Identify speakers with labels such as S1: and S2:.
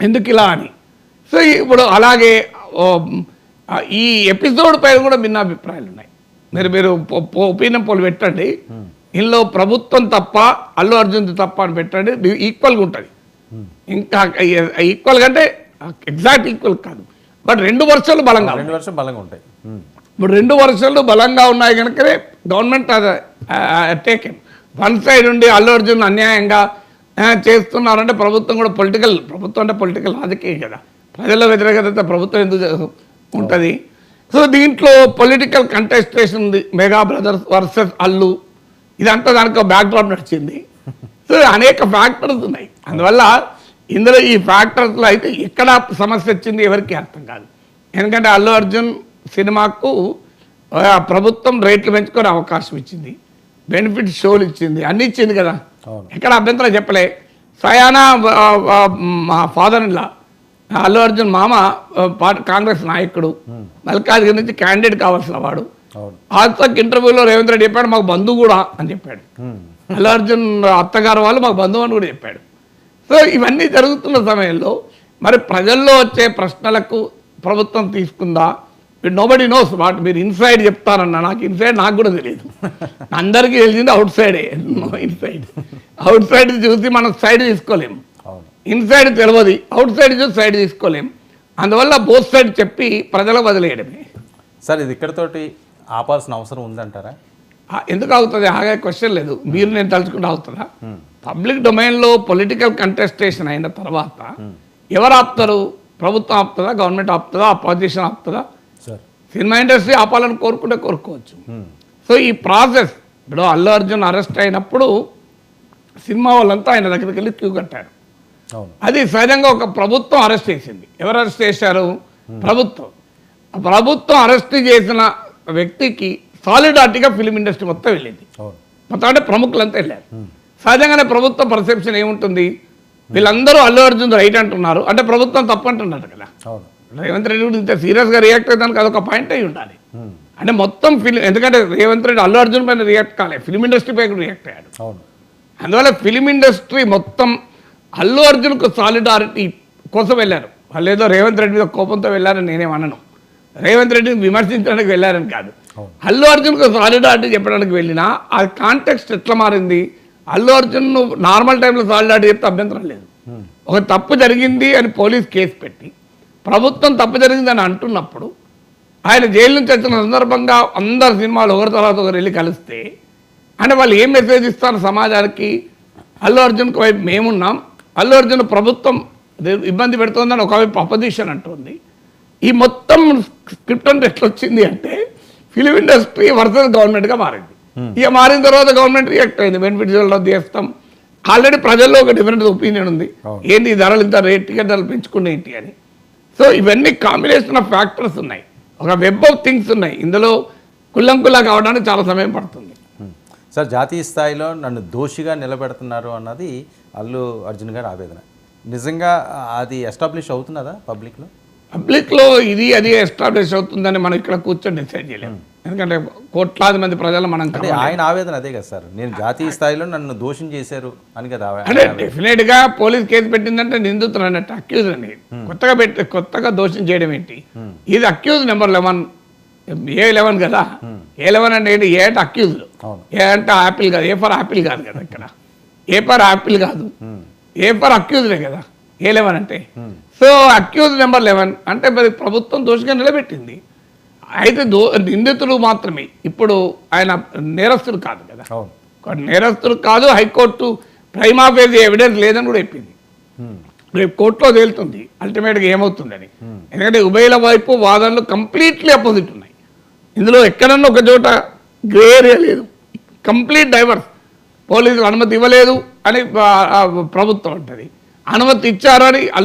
S1: ఎందుకు ఇలా అని. సో ఇప్పుడు అలాగే ఈ ఎపిసోడ్ పైన కూడా భిన్నాభిప్రాయాలు ఉన్నాయి. మీరు ఒపీనియన్ పోల్ పెట్టండి, ఇందులో ప్రభుత్వం తప్ప అల్లు అర్జున్ తప్ప అని పెట్టండి, ఈక్వల్గా ఉంటుంది. ఇంకా ఈక్వల్ అంటే ఎగ్జాక్ట్ ఈక్వల్ కాదు, బట్ 2 వర్షాలు బలంగా
S2: ఉంటాయి.
S1: ఇప్పుడు 2 వర్షాలు బలంగా ఉన్నాయి కనుకనే గవర్నమెంట్ టేకెన్. వన్ సైడ్ ఉండి అల్లు అర్జున్ అన్యాయంగా చేస్తున్నారంటే ప్రభుత్వం కూడా ప్రభుత్వం అంటే పొలిటికల్ రాజకీయం కదా, ప్రజల వ్యతిరేకత ప్రభుత్వం ఎందుకు ఉంటుంది. సో దీంట్లో పొలిటికల్ కంటెస్టేషన్ ఉంది, మెగా బ్రదర్స్ వర్సెస్ అల్లు, ఇదంతా దానికి ఒక బ్యాక్డ్రాప్ నడిచింది. సో అనేక ఫ్యాక్టర్స్ ఉన్నాయి. అందువల్ల ఇందులో ఈ ఫ్యాక్టర్స్లో అయితే ఎక్కడ సమస్య వచ్చింది ఎవరికి అర్థం కాదు. ఎందుకంటే అల్లు అర్జున్ సినిమాకు ప్రభుత్వం రేట్లు పెంచుకొని అవకాశం ఇచ్చింది, బెనిఫిట్ షోలు ఇచ్చింది, అన్నీ ఇచ్చింది కదా, ఎక్కడ అభ్యంతరం చెప్పలే. సయానా మా ఫాదర్ ఇన్లా అల్లు అర్జున్ మామ కాంగ్రెస్ నాయకుడు, మల్కాజ్గిరి నుంచి క్యాండిడేట్ కావాల్సిన వాడు. ఆల్సోకి ఇంటర్వ్యూలో రేవంత్ రెడ్డి చెప్పాడు మాకు బంధువు కూడా అని చెప్పాడు. అల్లు అర్జున్ అత్తగారు వాళ్ళు మాకు బంధువు అని కూడా చెప్పాడు. సో ఇవన్నీ జరుగుతున్న సమయంలో మరి ప్రజల్లో వచ్చే ప్రశ్నలకు ప్రభుత్వం తీసుకుందా, నోబడి నోస్ వాట్. మీరు ఇన్సైడ్ చెప్తారన్న, నాకు ఇన్సైడ్ నాకు కూడా తెలియదు, అందరికీ తెలిసింది అవుట్ సైడే. అవుట్ సైడ్ చూసి మనం సైడ్ తీసుకోలేము, ఇన్సైడ్ తెలియదు, అవుట్ సైడ్ చూసి సైడ్ తీసుకోలేము. అందువల్ల బోత్ సైడ్ చెప్పి ప్రజలకు వదిలేయడమే.
S2: సార్ ఇది ఇక్కడతోటి ఆపాల్సిన అవసరం ఉందంటారా?
S1: ఎందుకు అవుతుంది? ఆగే క్వశ్చన్ లేదు, మీరు నేను తలుచుకుంటూ అవుతుందా? పబ్లిక్ డొమైన్లో పొలిటికల్ కంటెస్టేషన్ అయిన తర్వాత ఎవరు ఆపుతారు? ప్రభుత్వం ఆపుతుందా, గవర్నమెంట్ ఆపుతుందా, అపోజిషన్ ఆపుతుందా? సినిమా ఇండస్ట్రీ ఆపాలని కోరుకోవచ్చు. సో ఈ ప్రాసెస్ ఇప్పుడు అల్లు అర్జున్ అరెస్ట్ అయినప్పుడు సినిమా వాళ్ళంతా ఆయన దగ్గరికి వెళ్ళి క్యూ కట్టారు. అది సహజంగా ఒక ప్రభుత్వం అరెస్ట్ చేసింది. ఎవరు అరెస్ట్ చేశారు? ప్రభుత్వం అరెస్ట్ చేసిన వ్యక్తికి సాలిడారిటీగా ఫిలిం ఇండస్ట్రీ మొత్తం వెళ్ళింది. మొత్తం అంటే ప్రముఖులంతా వెళ్ళారు. సహజంగానే ప్రభుత్వం పర్సెప్షన్ ఏముంటుంది, వీళ్ళందరూ అల్లు అర్జున్ రైట్ అంటున్నారు అంటే ప్రభుత్వం తప్పు అంటున్నారు కదా. రేవంత్ రెడ్డి కూడా ఇంత సీరియస్గా రియాక్ట్ అయ్యేదానికి అదొక పాయింట్ అయి ఉండాలి. అంటే మొత్తం ఎందుకంటే రేవంత్ రెడ్డి అల్లు అర్జున్ పైన రియాక్ట్ కాలేదు, ఫిలిం ఇండస్ట్రీ పై కూడా రియాక్ట్ అయ్యాడు. అందువల్ల ఫిలిం ఇండస్ట్రీ మొత్తం అల్లు అర్జున్కు సాలిడారిటీ కోసం వెళ్ళారు. వాళ్ళు ఏదో రేవంత్ రెడ్డి మీద కోపంతో వెళ్ళారని నేనేమనను, రేవంత్ రెడ్డిని విమర్శించడానికి వెళ్ళారని కాదు. అల్లు అర్జున్కు సాలిడారిటీ చెప్పడానికి వెళ్ళినా ఆ కాంటెక్స్ట్ ఎట్లా మారింది? అల్లు అర్జున్ నార్మల్ టైంలో సాలిడారిటీ చెప్తే అభ్యంతరం లేదు. ఒక తప్పు జరిగింది అని పోలీస్ కేసు పెట్టి ప్రభుత్వం తప్పు జరిగిందని అంటున్నప్పుడు ఆయన జైలు నుంచి వచ్చిన సందర్భంగా అందరు సినిమాలు ఒకరి తర్వాత ఒకరు వెళ్ళి కలిస్తే అంటే వాళ్ళు ఏం మెసేజ్ ఇస్తారు సమాజానికి? అల్లు అర్జున్కి వైపు మేమున్నాం, అల్లు అర్జున్ ప్రభుత్వం ఇబ్బంది పెడుతుందని ఒకవైపు అపోజిషన్ అంటుంది. ఈ మొత్తం స్క్రిప్ట్ అంటే ఎట్లా వచ్చింది అంటే ఫిలిం ఇండస్ట్రీ వర్సెస్ గవర్నమెంట్గా మారింది. ఇక మారిన తర్వాత గవర్నమెంట్ రియాక్ట్ అయింది, బెనిఫిట్స్ రద్దు చేస్తాం. ఆల్రెడీ ప్రజల్లో ఒక డిఫరెంట్ ఒపీనియన్ ఉంది, ఏంటి ధరలు ఇంత టికెట్ ధరలు పెంచుకునే ఏంటి అని. సో ఇవన్నీ కాంబినేషన్ ఆఫ్ ఫ్యాక్టర్స్ ఉన్నాయి, ఒక వెబ్ ఆఫ్ థింగ్స్ ఉన్నాయి. ఇందులో కుల్లంకుల్లా కావడానికి చాలా సమయం పడుతుంది.
S2: సార్ జాతీయ స్థాయిలో నన్ను దోషిగా నిలబెడుతున్నారు అన్నది అల్లు అర్జున్ గారి ఆవేదన. నిజంగా అది ఎస్టాబ్లిష్ అవుతున్నదా పబ్లిక్లో? ఇది అది ఎస్టాబ్లిష్ అవుతుందని మనం ఇక్కడ కూర్చొని డిసైడ్ చేయలేము, ఎందుకంటే కోట్లాది మంది ప్రజలు మనం. ఆయన ఆవేదన అదే కదా సార్, నేను జాతీయ స్థాయిలో నన్ను దోషం చేశారు అని కదా.
S1: అంటే డెఫినెట్గా పోలీస్ కేసు పెట్టిందంటే నిందితులు అన్నట్టు, అక్యూజ్ అని. కొత్తగా దోషం చేయడం ఏంటి? ఇది అక్యూజ్ నెంబర్ 11, A11 కదా. A11 అంటే ఏంటి? ఏ అంటే అక్యూజ్లు, ఏ అంటే యాపిల్ కాదు, ఏ ఫర్ యాపిల్ కాదు కదా ఇక్కడ, ఏ ఫర్ యాపిల్ కాదు, ఏ ఫర్ అక్యూజ్లే కదా A11 అంటే. సో అక్యూజ్ నెంబర్ 11 అంటే మరి ప్రభుత్వం దోషిగా నిలబెట్టింది. అయితే నిందితులు మాత్రమే, ఇప్పుడు ఆయన నేరస్తులు కాదు కదా, నేరస్తులు కాదు. హైకోర్టు ప్రైమా ఫేసి ఎవిడెన్స్ లేదని కూడా చెప్పింది. రేపు కోర్టులో తేలుతుంది అల్టిమేట్గా ఏమవుతుందని. ఎందుకంటే ఉభయల వైపు వాదనలు కంప్లీట్లీ అపోజిట్ ఉన్నాయి. ఇందులో ఎక్కడన్నా ఒక చోట గ్రే ఏరియా లేదు, కంప్లీట్ డైవర్స్. పోలీసులు అనుమతి ఇవ్వలేదు అని ప్రభుత్వం అంటది, అనుమతి ఇచ్చారని అల్లు